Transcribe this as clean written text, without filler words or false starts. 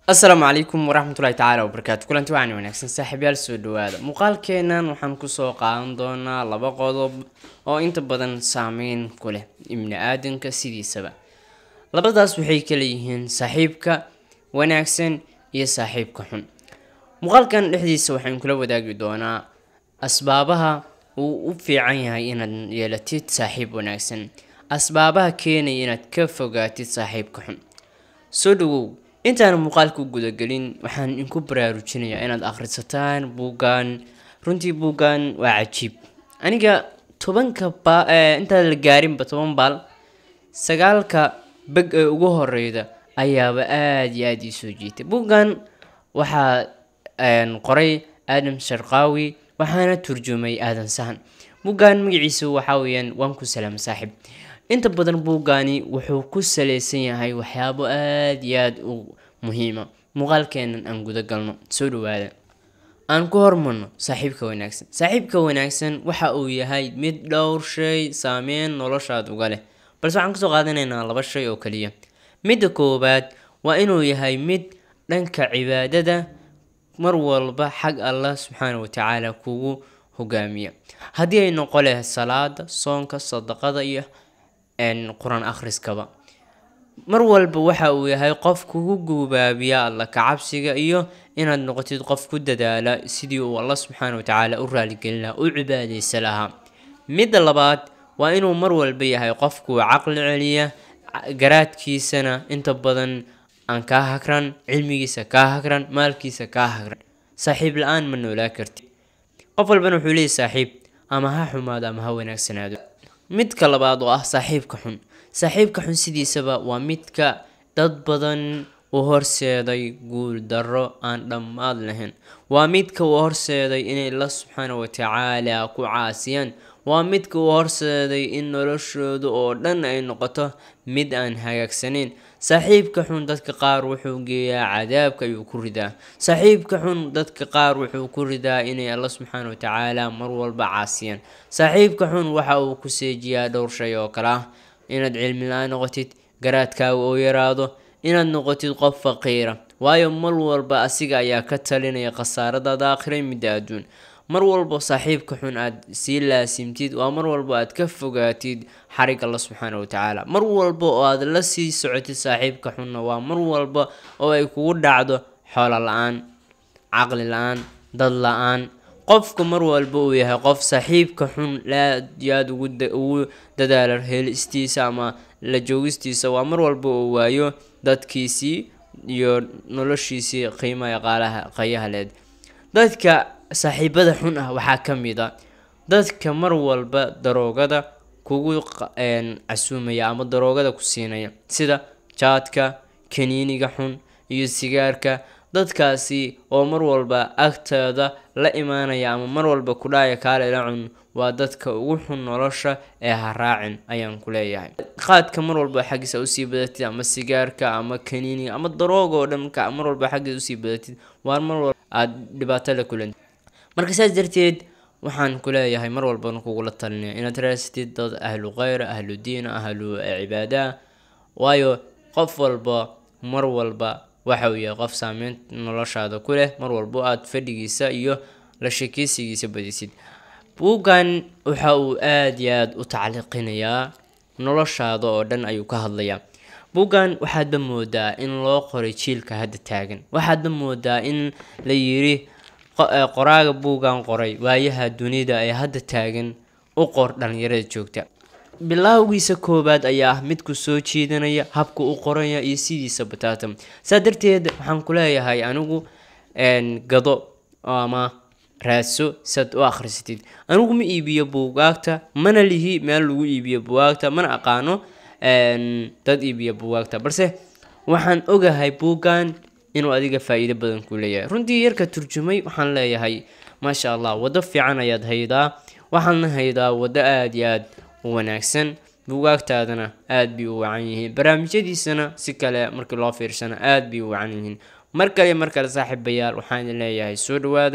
السلام عليكم ورحمة الله تعالى وبركاته. كلنتي وعني wanaagsan saaxiibayaal soo dhawaada. Muuqaalkeenan waxaan ku soo qaadan doonaa laba qodob oo inta badan saameyn ku leh ibni aadanka sidiisaba. Labadaas waxay kala yihiin saaxiibka wanaagsan iyo saaxiibka xun. Muuqaalkan dhexdiisa waxaan kula wadaagi doonaa asbaabaha uu u fiican yahay inaad yeelatid saaxiib wanaagsan, asbaabaha keenaya inaad ka fogaatid saaxiibka xun. Soo dhawow. intaan muuqaalku guda gelin waxaan inku baraarujinayaa inaad akhrisataan buugan. runtii buugan waa cajiib. aniga 10ka inta la gaarin 10 baal 9ka bag ee ugu horeyda ayaaba aad iyo aad ii soo jiitay. buugan waxa qoray Adam Sharqawi waxaana turjumay Aadan Sahan. buugan magaciisu waxa weeyaan waan ku salaam saaxiib. inta badan buugani wuxuu ku saleysan yahay waxyaabo aad iyo aad u muhiim ah. muuqaalkeenan aan guda galno. soo dhawaada. aan ku hormarno saaxiibka wanaagsan. saaxiibka wanaagsan waxa uu yahay mid dhowr shay saameyn noloshaada uga leh, balse waxaan kusoo qaadanaynaa 2 shay oo kaliya. midda koobaad waa inuu yahay mid dhanka cibaadada mar walba xag Allah subxaanahu wa ta'ala kugu hogaamiya. haddii ay noqon leh salaada, soonka, sadaqada iyo quraan akhriskaba. mar walba waxa uu yahay qof kugu gubaabiya Allah ka cabsiga iyo inaad noqotid qof ku dadaala sidii uu Allah subxaanahu wa ta'ala u raali gelin lahaa, u cibaadeysan lahaa. midda labaad waa inuu mar walba yahay qofku caqli celiya, garaadkiisana inta badan aan ka hakran, cilmigiisa ka hakran, maalkiisa ka hakran. saaxiib la'aan ma noolaa kartid. qof walbana wuxuu leeyahay saaxiib, ama ha xumaado ama ha wanaagsanaado. midka labaad oo ah saaxiibka xun. saaxiibka xun sidiisaba waa midka dad badan u horseeday guul darro aan dhammaad lahayn. waa midka u horseeday inay Allah subxaanahu wa ta'ala ku caasiyaan. waa midka u horseeday in noloshooda oo dhan ay noqoto mid aan hagaagsaneyn. saaxiibka xun dadka qaar wuxuu geeyaa cadaabka ayuu ku ridaa. saaxiibka xun dadka qaar wuxuu ku ridaa inay Allah subxaanahu wa ta'ala mar walba caasiyaan. saaxiibka xun waxa uu ku seejiyaa dhowr shay oo kala ah: inaad cilmi la'aan noqotid, garaadkaaga oo yaraado, inaad noqotid qof faqiira, waayo mar walba asiga ayaa ka talinaya khasaaradaada aakhira midda adduun. mar walba saaxiibka xun aad sii laasimtid waa mar walba aad ka fogaatid xarig Allah subxaanahu wa ta'ala. mar walba oo aad la sii socotid saaxiibka xunna waa mar walba oo ay kugu dhacdo xoolo la'aan, caqli la'aan, dad la'aan. qofka mar walba uu yahay qof saaxiibka xun aad ugu dadaala helistiisa ama la joogistiisa waa mar walba uu waayo dadkiisii iyo noloshiisii qiimaha qayaha leed. dadka saaxiibada xun ah waxaa ka mid ah dadka mar walba daroogada kugu casuumaya ama daroogada ku siinaya, sida jaadka, kaniiniga xun iyo sigaarka. dadkaasi oo mar walba agteeda la imaanaya ama mar walba ku dhaaya kaale la cun waa dadka ugu xun nolosha ee ha raacin ayaan ku leeyahay. qaadka mar walba xagiisa u sii badatid, ama sigaarka ama kaniiniga ama darooga oo dhan mar walba xagiisa u sii badatid waa mar walba aad dhibaato la kulantid. marka saas darteed waxaan ku leeyahay mar walba kugula talinaya inaad raasatid dad ahlu khayr, ahlu diin, ahlu cibaada, waayo qof walba mar walba waxa uu yahay qof saameyn noloshaada ku leh mar walba aad fadhigiisa iyo la sheekaysigiisa badisid. buugan waxa uu aad iyo aad u tacliiqinayaa noloshaada oo dhan ayuu ka hadlayaa. buugan waxaad moodaa in loo qoray jiilka hadda taagan. waxaad moodaa in la yiri qoraaga buugan qoray waayaha dunida ee hadda taagan u qor dhalinyarada joogta. bilowgiisa koobaad ayaa ah mid ku soo jiidanaya, habka u qoraya iyo sidiisa bataatam. saa darteed waxaan ku leeyahay anigu gado ama raadso sad u akhrisatid. anigu ma iibiyo buugaagta, mana lihi meel lagu iibiyo buugaagta, mana aqaano dad iibiyo buugaagta, balse waxaan ogahay buugan inuu adiga faa'iido badan ku leeyahay. runtii yarka turjumay waxaan leeyahay maasha Allah, wado fiican ayaad haydaa. waxaan haydaa wado aad iyo aad wanaagsan. buugaagtaadana aad bay u wacan yihiin, barnaamijyadiisana si kale markii loo fiirsana aad bay u wacan yihiin. mar kale saaxiibayaal waxaan leeyahay soo dhawaada.